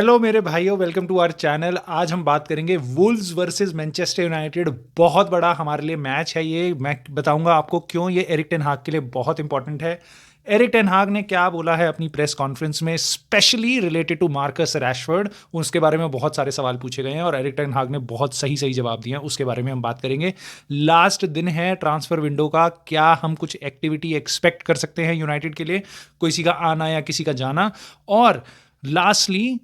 Hello मेरे भाइयों, welcome to our channel. आज हम बात करेंगे वुल्व्स वर्सेस मैनचेस्टर यूनाइटेड। बहुत बड़ा हमारे लिए मैच है ये। मैं बताऊंगा आपको क्यों ये एरिक टेन हाग के लिए बहुत इंपॉर्टेंट है। एरिक टेन हाग ने क्या बोला है अपनी प्रेस कॉन्फ्रेंस में, specially related to Marcus Rashford. उसके बारे में बहुत सारे सवाल पूछे गए हैं और एरिक टेन हाग ने बहुत सही सही जवाब दिए हैं। उसके बारे में हम बात करेंगे। लास्ट दिन है ट्रांसफर विंडो का, क्या हम कुछ एक्टिविटी एक्सपेक्ट कर सकते हैं यूनाइटेड के लिए, किसी का आना या किसी का जाना। और लास्टली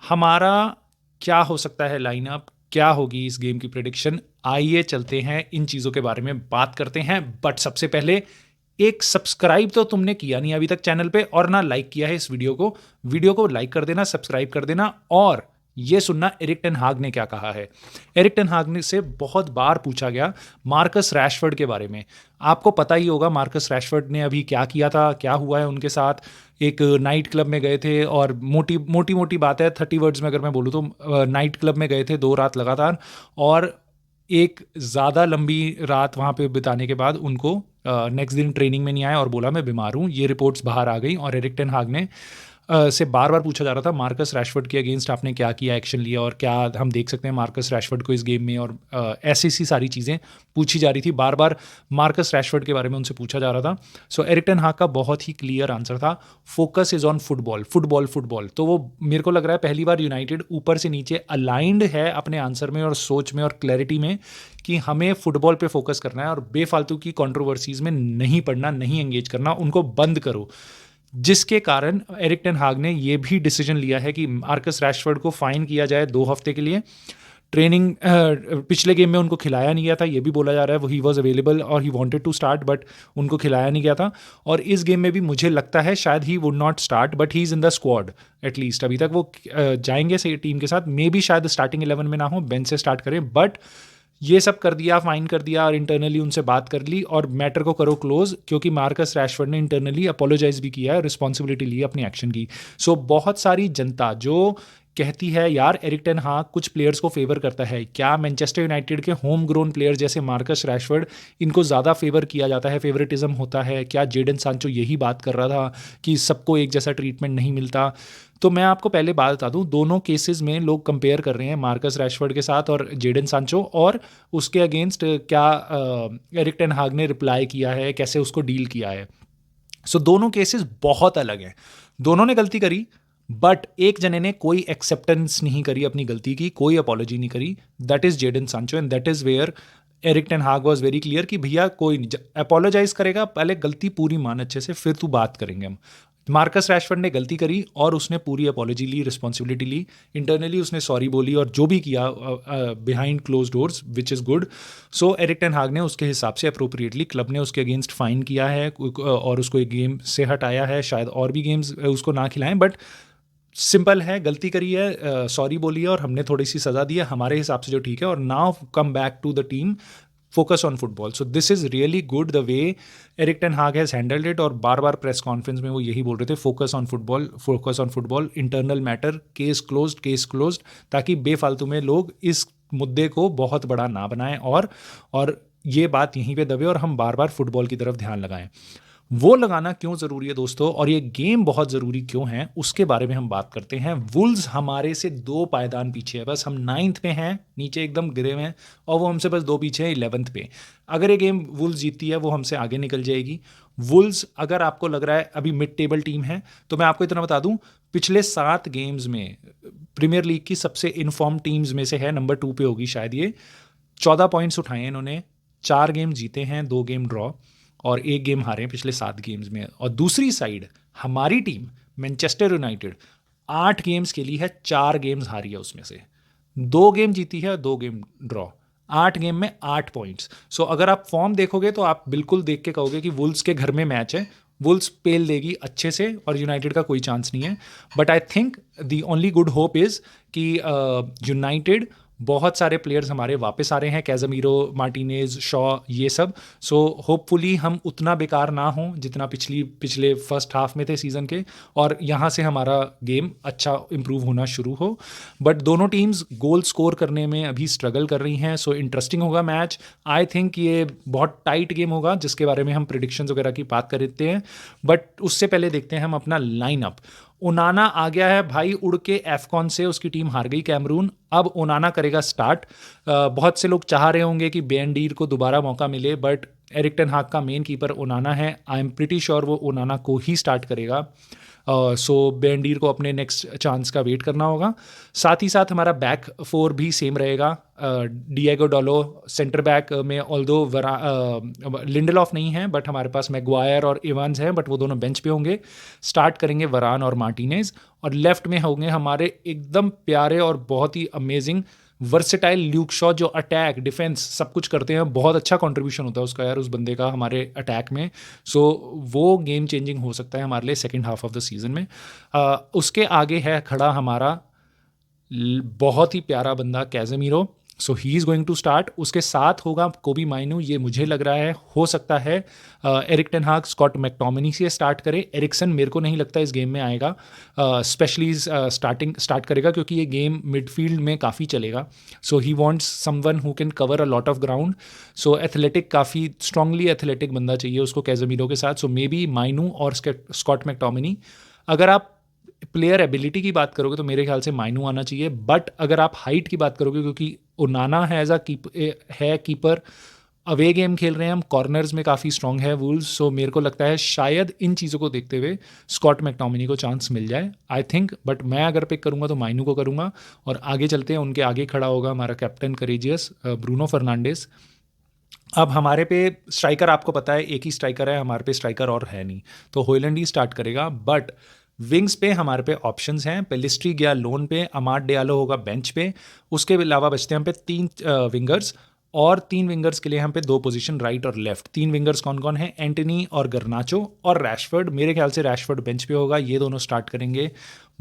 हमारा क्या हो सकता है लाइनअप, क्या होगी इस गेम की प्रेडिक्शन। आइए चलते हैं इन चीज़ों के बारे में बात करते हैं। बट सबसे पहले एक सब्सक्राइब तो तुमने किया नहीं अभी तक चैनल पे, और ना लाइक किया है इस वीडियो को लाइक कर देना, सब्सक्राइब कर देना। और ये सुनना एरिक टेन हाग ने क्या कहा है। एरिक टेन हाग ने से बहुत बार पूछा गया मार्कस रैशफोर्ड के बारे में। आपको पता ही होगा मार्कस रैशफोर्ड ने अभी क्या किया था, क्या हुआ है उनके साथ। एक नाइट क्लब में गए थे और मोटी मोटी मोटी बात है, 30 वर्ड्स में अगर मैं बोलूँ तो नाइट क्लब में गए थे 2 रात लगातार, और एक ज़्यादा लंबी रात वहाँ पे बिताने के बाद उनको नेक्स्ट दिन ट्रेनिंग में नहीं आया और बोला मैं बीमार हूँ। ये रिपोर्ट्स बाहर आ गई और एरिक टेन हाग ने से बार बार पूछा जा रहा था मार्कस रैशफोर्ड के अगेंस्ट आपने क्या किया, एक्शन लिया, और क्या हम देख सकते हैं मार्कस रैशफोर्ड को इस गेम में। और ऐसी सी सारी चीज़ें पूछी जा रही थी बार बार। मार्कस रैशफोर्ड के बारे में उनसे पूछा जा रहा था। सो एरिक टेन हाग का बहुत ही क्लियर आंसर था, focus is on football football football. तो वो मेरे को लग रहा है पहली बार यूनाइटेड ऊपर से नीचे अलाइंड है अपने आंसर में और सोच में और क्लैरिटी में कि हमें फुटबॉल पे फोकस करना है और बेफालतू की कंट्रोवर्सीज में नहीं पड़ना, नहीं एंगेज करना, उनको बंद करो। जिसके कारण एरिक टेन हाग ने यह भी डिसीजन लिया है कि मार्कस रैशफोर्ड को फाइन किया जाए 2 हफ्ते के लिए। ट्रेनिंग पिछले गेम में उनको खिलाया नहीं गया था, ये भी बोला जा रहा है। वो ही वॉज अवेलेबल और he wanted to start, but उनको खिलाया नहीं गया था। और इस गेम में भी मुझे लगता है शायद he would not start, but he is in the squad at least. अभी तक वो जाएंगे से टीम के साथ, मे बी शायद स्टार्टिंग 11 में ना हो, बेंच से स्टार्ट करें। बट ये सब कर दिया, फाइन कर दिया और इंटरनली उनसे बात कर ली और मैटर को करो क्लोज, क्योंकि मार्कस रैशफोर्ड ने इंटरनली अपोलोजाइज भी किया है, रिस्पॉन्सिबिलिटी ली अपनी एक्शन की। सो बहुत सारी जनता जो कहती है यार एरिक टेन हाग कुछ प्लेयर्स को फेवर करता है, क्या मैनचेस्टर यूनाइटेड के होम ग्रोन प्लेयर जैसे मार्कस रैशफोर्ड, इनको ज़्यादा फेवर किया जाता है, फेवरेटिज्म होता है क्या। जेडन सांचो यही बात कर रहा था कि सबको एक जैसा ट्रीटमेंट नहीं मिलता। तो मैं आपको पहले बात बता दूं, दोनों केसेस में लोग कंपेयर कर रहे हैं मार्कस रैशफोर्ड के साथ और जेडन सांचो, और उसके अगेंस्ट क्या एरिक टेन हाग ने रिप्लाई किया है, कैसे उसको डील किया है। सो दोनों केसेस बहुत अलग हैं। दोनों ने गलती करी, बट एक जने ने कोई एक्सेप्टेंस नहीं करी अपनी गलती की, कोई अपॉलॉजी नहीं करी। That is Jadon Sancho and that is where Erik ten Hag was very clear कि भैया कोई नहीं अपोलोजाइज करेगा, पहले गलती पूरी मान अच्छे से, फिर तू बात करेंगे हम। मार्कस रैशफोर्ड ने गलती करी और उसने पूरी अपॉलॉजी ली, रिस्पॉन्सिबिलिटी ली, इंटरनली उसने सॉरी बोली और जो भी किया behind close doors, which is good. So Eric ten हाग ने उसके हिसाब से अप्रोप्रिएटली क्लब ने उसके अगेंस्ट फाइन किया है और उसको एक गेम से हटाया है। शायद और भी गेम्स उसको ना खिलाएं, बट सिंपल है, गलती करी है, सॉरी बोली है और हमने थोड़ी सी सज़ा दी है हमारे हिसाब से जो ठीक है। और now come back to the team, focus on football. So this is really good the way Erik ten Hag has handled it. और बार बार प्रेस कॉन्फ्रेंस में वो यही बोल रहे थे, focus on football, focus on football, internal matter, case closed, case closed, ताकि बेफालतू में लोग इस मुद्दे को बहुत बड़ा ना बनाएं और ये बात यहीं पे दबे और हम बार बार फुटबॉल की तरफ ध्यान लगाएं। वो लगाना क्यों ज़रूरी है दोस्तों, और ये गेम बहुत ज़रूरी क्यों है, उसके बारे में हम बात करते हैं। वुल्व्स हमारे से 2 पायदान पीछे है, बस हम 9th पे हैं, नीचे एकदम गिरे हुए हैं, और वो हमसे बस 2 पीछे है 11th पे। अगर ये गेम वुल्व्स जीतती है वो हमसे आगे निकल जाएगी। वुल्व्स, अगर आपको लग रहा है अभी मिड टेबल टीम है, तो मैं आपको इतना बता दूं, पिछले 7 गेम्स में प्रीमियर लीग की सबसे इनफॉर्म टीम्स में से है, नंबर 2 पे होगी शायद ये। 14 पॉइंट्स उठाए हैं इन्होंने, 4 गेम जीते हैं, 2 गेम ड्रॉ और 1 गेम हारे हैं पिछले 7 गेम्स में। और दूसरी साइड हमारी टीम मैनचेस्टर यूनाइटेड 8 गेम्स खेली है, 4 गेम्स हारी है, उसमें से 2 गेम जीती है, 2 गेम ड्रॉ, 8 गेम में 8 पॉइंट्स। सो अगर आप फॉर्म देखोगे तो आप बिल्कुल देख के कहोगे कि वुल्व्स के घर में मैच है, वुल्व्स पेल देगी अच्छे से और यूनाइटेड का कोई चांस नहीं है। But I think the only good hope is कि यूनाइटेड, बहुत सारे प्लेयर्स हमारे वापस आ रहे हैं, कैज़मीरो, मार्टिनेज, शॉ, ये सब। सो होपफुली हम उतना बेकार ना हों जितना पिछले फर्स्ट हाफ में थे सीज़न के, और यहाँ से हमारा गेम अच्छा इंप्रूव होना शुरू हो। बट दोनों टीम्स गोल स्कोर करने में अभी स्ट्रगल कर रही हैं। सो इंटरेस्टिंग होगा मैच। आई थिंक ये बहुत टाइट गेम होगा, जिसके बारे में हम प्रिडिक्शंस वगैरह की बात कर देते हैं। बट उससे पहले देखते हैं हम अपना लाइनअप। ओनाना आ गया है भाई उड़ के एफकॉन से, उसकी टीम हार गई कैमरून। अब ओनाना करेगा स्टार्ट। बहुत से लोग चाह रहे होंगे कि बेनडीर को दोबारा मौका मिले, बट एरिक टेन हाग का मेन कीपर ओनाना है। आई एम प्रिटी श्योर वो ओनाना को ही स्टार्ट करेगा। सो बेनडीर को अपने नेक्स्ट चांस का वेट करना होगा। साथ ही साथ हमारा बैक फोर भी सेम रहेगा। डिएगो डोलो सेंटर बैक में, ऑल्दो लिंडलॉफ नहीं है, बट हमारे पास मैगवायर और इवांस हैं, बट वो दोनों बेंच पे होंगे। स्टार्ट करेंगे वरान और मार्टिनेज, और लेफ्ट में होंगे हमारे एकदम प्यारे और बहुत ही अमेजिंग वर्सेटाइल ल्यूक शॉ, जो अटैक डिफेंस सब कुछ करते हैं। बहुत अच्छा कंट्रीब्यूशन होता है उसका यार, उस बंदे का हमारे अटैक में। सो वो गेम चेंजिंग हो सकता है हमारे लिए second half of the season में। उसके आगे है खड़ा हमारा बहुत ही प्यारा बंदा Casemiro. So he is going to start. उसके साथ होगा कोबी माइनू, ये मुझे लग रहा है हो सकता है एरिक टेन हाग स्कॉट मैकटोमिनी से स्टार्ट करे। एरिक्सन मेरे को नहीं लगता इस गेम में आएगा, स्पेशली स्टार्ट करेगा क्योंकि ये गेम मिडफील्ड में काफ़ी चलेगा। So he wants someone who can cover a lot of ground. So athletic, काफ़ी स्ट्रांगली एथलेटिक बंदा चाहिए उसको कैजेमीरो के साथ। सो मे बी माइनू और स्कॉट मैकटोमिनी। अगर आप प्लेयर एबिलिटी की बात करोगे तो मेरे ख्याल से माइनू आना चाहिए, बट अगर आप हाइट की बात करोगे, क्योंकि ओनाना है as a keeper, away game खेल रहे हैं हम, कॉर्नर्स में काफ़ी स्ट्रॉन्ग है वुल्व्स। सो मेरे को लगता है शायद इन चीज़ों को देखते हुए स्कॉट मैकटोमिनी को चांस मिल जाए, आई थिंक। बट मैं अगर पिक करूँगा तो माइनू को करूँगा। और आगे चलते हैं, उनके आगे खड़ा होगा हमारा कैप्टन करेजियस ब्रूनो फर्नांडिस। अब हमारे पे स्ट्राइकर आपको पता है एक ही स्ट्राइकर है, हमारे पे स्ट्राइकर और है नहीं, तो होयलैंड ही स्टार्ट करेगा। बट विंग्स पे हमारे पे ऑप्शंस हैं। पेलिस्ट्री गया लोन पे, अमाड डियालो होगा बेंच पे। उसके अलावा बचते हैं हम पे तीन विंगर्स, और तीन विंगर्स के लिए हम पे दो पोजीशन राइट और लेफ्ट। तीन विंगर्स कौन कौन है? एंटनी और गर्नाचो और रैशफर्ड। मेरे ख्याल से रैशफर्ड बेंच पे होगा, ये दोनों स्टार्ट करेंगे।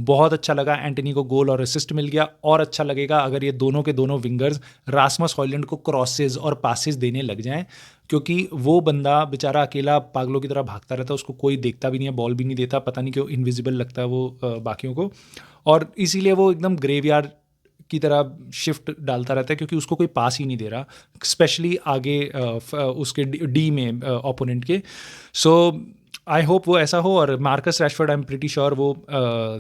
बहुत अच्छा लगा एंटनी को गोल और असिस्ट मिल गया, और अच्छा लगेगा अगर ये दोनों के दोनों विंगर्स रासमस हॉयलैंड को क्रॉसेज और पासेस देने लग जाएं, क्योंकि वो बंदा बेचारा अकेला पागलों की तरह भागता रहता है, उसको कोई देखता भी नहीं है, बॉल भी नहीं देता, पता नहीं क्यों इनविजिबल लगता है वो बाकियों को। और इसीलिए वो एकदम ग्रेवयार्ड की तरह शिफ्ट डालता रहता है, क्योंकि उसको कोई पास ही नहीं दे रहा, स्पेशली आगे उसके डी में ओपोनेंट के। सो आई होप वो ऐसा हो। और Marcus Rashford I am pretty sure वो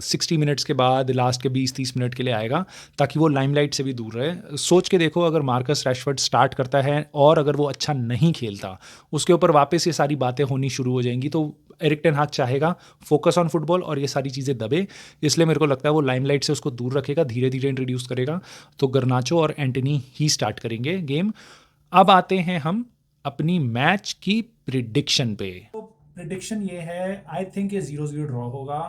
60 मिनट्स के बाद लास्ट के 20-30 मिनट के लिए आएगा, ताकि वो लाइमलाइट से भी दूर रहे। सोच के देखो, अगर मार्कस रैशफर्ड स्टार्ट करता है और अगर वो अच्छा नहीं खेलता, उसके ऊपर वापस ये सारी बातें होनी शुरू हो जाएंगी। तो एरिक टेन हाग चाहेगा फोकस ऑन फुटबॉल और ये सारी चीज़ें दबे, इसलिए मेरे को लगता है वो लाइमलाइट से उसको दूर रखेगा, धीरे धीरे इंट्रोड्यूस करेगा। तो गर्नाचो और एंटनी ही स्टार्ट करेंगे गेम। अब आते हैं हम अपनी मैच की प्रिडिक्शन पे। प्रिडिक्शन ये है, आई थिंक ये 0-0 ड्रॉ होगा।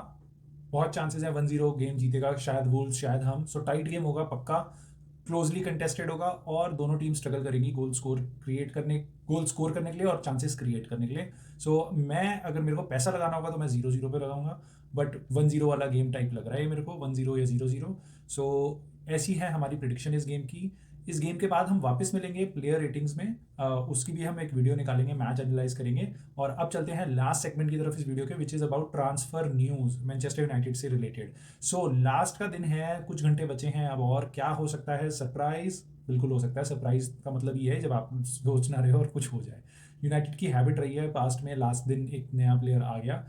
बहुत चांसेस है 1-0 गेम जीतेगा, शायद वुल्व्स शायद हम। सो टाइट गेम होगा पक्का, क्लोजली कंटेस्टेड होगा, और दोनों टीम स्ट्रगल करेंगी गोल स्कोर करने के लिए और चांसेस क्रिएट करने के लिए। सो मैं, अगर मेरे को पैसा लगाना होगा तो मैं 0-0 पे लगाऊंगा, बट 1-0 वाला गेम टाइप लग रहा है मेरे को, 1-0 या 0-0। सो ऐसी है हमारी प्रिडिक्शन इस गेम की। इस गेम के बाद हम वापस मिलेंगे प्लेयर रेटिंग्स में, उसकी भी हम एक वीडियो निकालेंगे, मैच एनालाइज करेंगे। और अब चलते हैं लास्ट सेगमेंट की तरफ इस वीडियो के, which is about transfer news Manchester United से रिलेटेड। सो लास्ट का दिन है, कुछ घंटे बचे हैं अब, और क्या हो सकता है? सरप्राइज बिल्कुल हो सकता है। सरप्राइज का मतलब ये है जब आप सोच ना रहे हो और कुछ हो जाए। यूनाइटेड की हैबिट रही है पास्ट में, लास्ट दिन एक नया प्लेयर आ गया।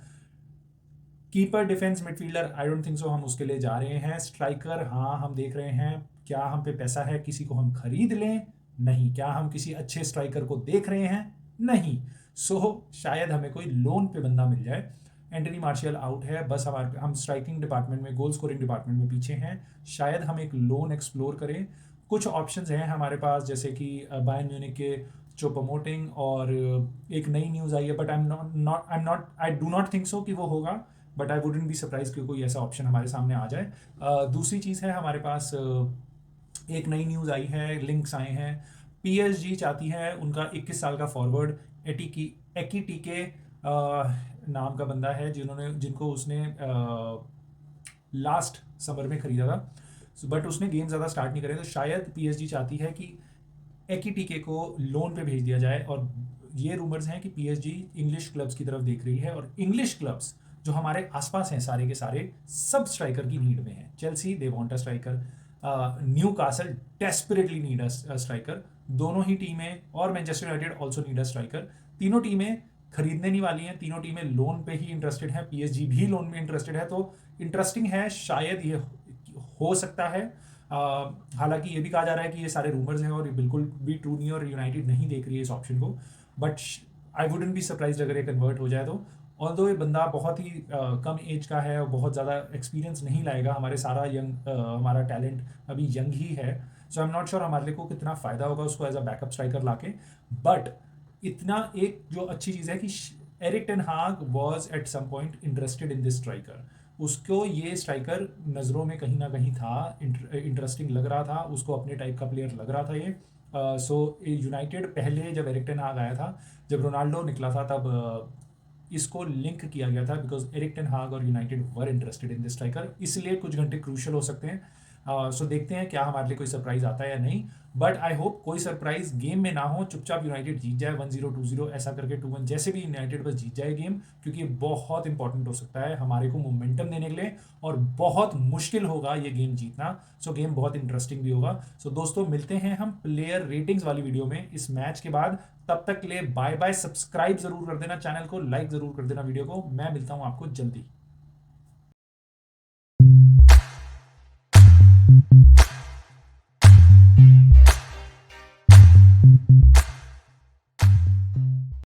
Keeper, defence, midfielder, I don't think so हम उसके लिए जा रहे हैं। स्ट्राइकर, हाँ हम देख रहे हैं। क्या हम पे पैसा है किसी को हम खरीद लें? नहीं। क्या हम किसी अच्छे स्ट्राइकर को देख रहे हैं? नहीं। सो शायद हमें कोई लोन पे बंदा मिल जाए। एंटनी मार्शियल आउट है, बस हम स्ट्राइकिंग डिपार्टमेंट में, गोल स्कोरिंग डिपार्टमेंट में पीछे हैं। शायद हम एक लोन एक्सप्लोर करें। कुछ ऑप्शंस हैं हमारे पास, जैसे कि बायर्न म्यूनिख के चोपोमोटिंग, और एक नई न्यूज़ आई है, but I do not think so कि वो होगा, but I wouldn't be surprise कि कोई ऐसा ऑप्शन हमारे सामने आ जाए। दूसरी चीज़ है हमारे पास, एक नई न्यूज़ आई है, लिंक्स आए हैं। पीएसजी चाहती है उनका 21 साल का फॉरवर्ड एकीटीके नाम का बंदा है, जिनको उसने लास्ट समर में खरीदा था, बट उसने गेम ज़्यादा स्टार्ट नहीं करे। तो शायद पीएसजी चाहती है कि एकीटीके को लोन पे भेज दिया जाए। और ये रूमर्स हैं कि पीएसजी इंग्लिश क्लब्स की तरफ देख रही है, और इंग्लिश क्लब्स जो हमारे आसपास हैं सारे के सारे, सब स्ट्राइकर की नीड में हैं। Chelsea they want a striker, new castle desperately need a striker, दोनों ही टीमें, और Manchester United also need a striker. तीनों टीमें खरीदने नहीं वाली हैं, तीनों टीमें लोन पे ही इंटरेस्टेड हैं, पीएसजी भी लोन में इंटरेस्टेड है, तो इंटरेस्टिंग है, शायद ये हो सकता है। हालांकि ये भी कहा जा रहा है कि ये सारे रूमर्स हैं और ये बिल्कुल भी ट्रू नहीं है और यूनाइटेड नहीं देख रही है इस ऑप्शन को, but I wouldn't be surprise अगर ये कन्वर्ट हो जाए तो। ऑल्दो ये बंदा बहुत ही कम एज का है और बहुत ज़्यादा एक्सपीरियंस नहीं लाएगा, हमारे सारा हमारा टैलेंट अभी यंग ही है, so I am not sure हमारे लिए को कितना फ़ायदा होगा उसको एज अ बैकअप स्ट्राइकर लाके। बट इतना एक जो अच्छी चीज़ है कि Erik ten Hag was at some point interested in this striker, उसको ये स्ट्राइकर नज़रों में कहीं ना कहीं था, इंटरेस्टिंग लग रहा था, उसको अपने टाइप का प्लेयर लग रहा था ये। सो यूनाइटेड पहले जब एरिक टेन हाग आया था, जब रोनाल्डो निकला था, तब इसको लिंक किया गया था बिकॉज एरिक टेन हाग और United were interested in this striker, इसलिए कुछ घंटे क्रूशल हो सकते हैं। सो देखते हैं क्या हमारे लिए कोई सरप्राइज आता है या नहीं, बट आई होप कोई सरप्राइज गेम में ना हो, चुपचाप यूनाइटेड जीत जाए 1-0 2-0 ऐसा करके, 2-1 जैसे भी यूनाइटेड बस जीत जाए गेम, क्योंकि ये बहुत इंपॉर्टेंट हो सकता है हमारे को मोमेंटम देने के लिए, और बहुत मुश्किल होगा ये गेम जीतना। सो गेम बहुत इंटरेस्टिंग भी होगा। सो दोस्तों मिलते हैं हम प्लेयर रेटिंग्स वाली वीडियो में इस मैच के बाद, तब तक के लिए बाय बाय। सब्सक्राइब जरूर कर देना चैनल को, लाइक जरूर कर देना वीडियो को, मैं मिलता हूं आपको जल्दी।